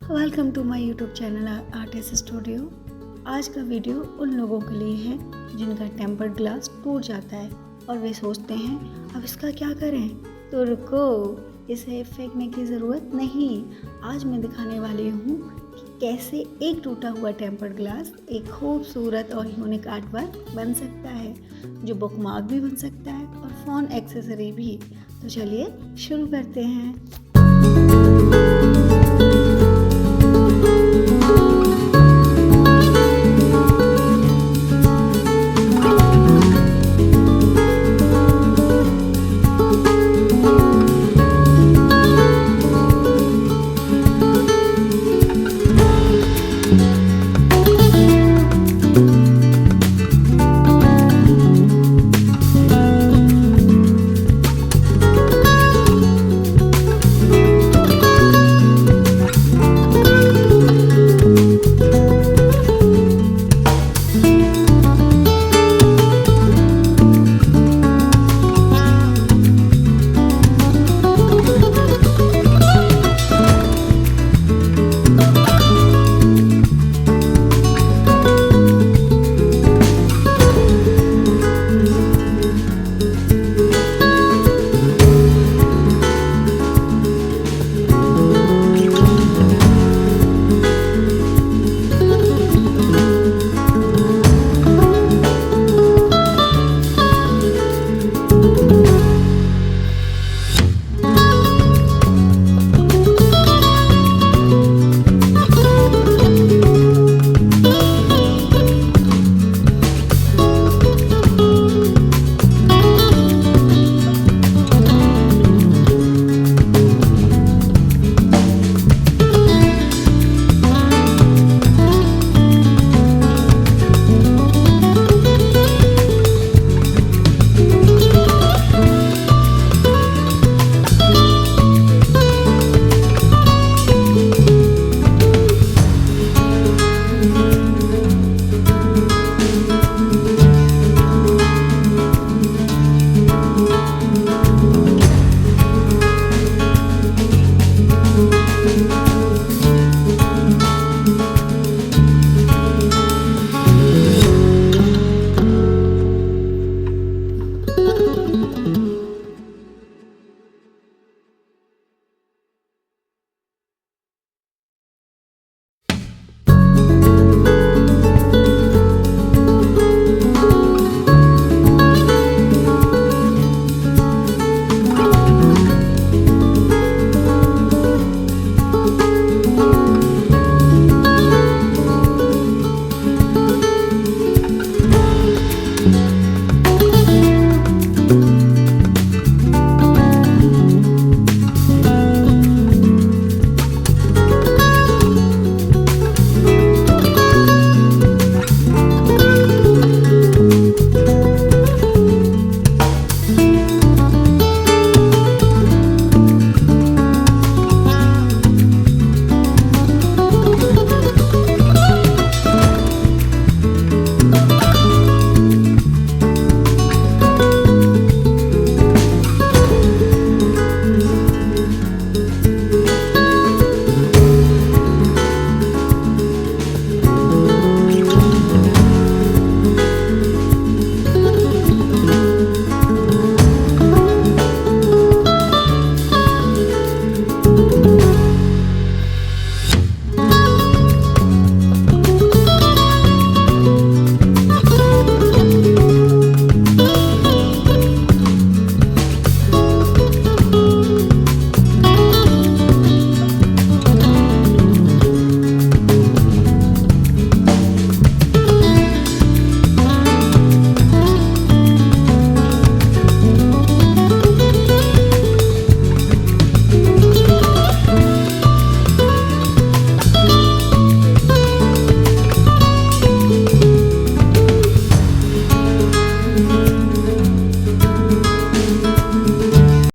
Welcome to my YouTube channel आर्टिस्टstudio। आज का वीडियो उन लोगों के लिए है जिनका टेम्पर्ड ग्लास टूट जाता है और वे सोचते हैं अब इसका क्या करें। तो रुको, इसे फेंकने की ज़रूरत नहीं। आज मैं दिखाने वाली हूँ कि कैसे एक टूटा हुआ टेम्पर्ड ग्लास एक खूबसूरत और यूनिक आर्टवर्क बन सकता है, जो बुकमार्क भी बन सकता है और फ़ोन एक्सेसरी भी। तो चलिए शुरू करते हैं।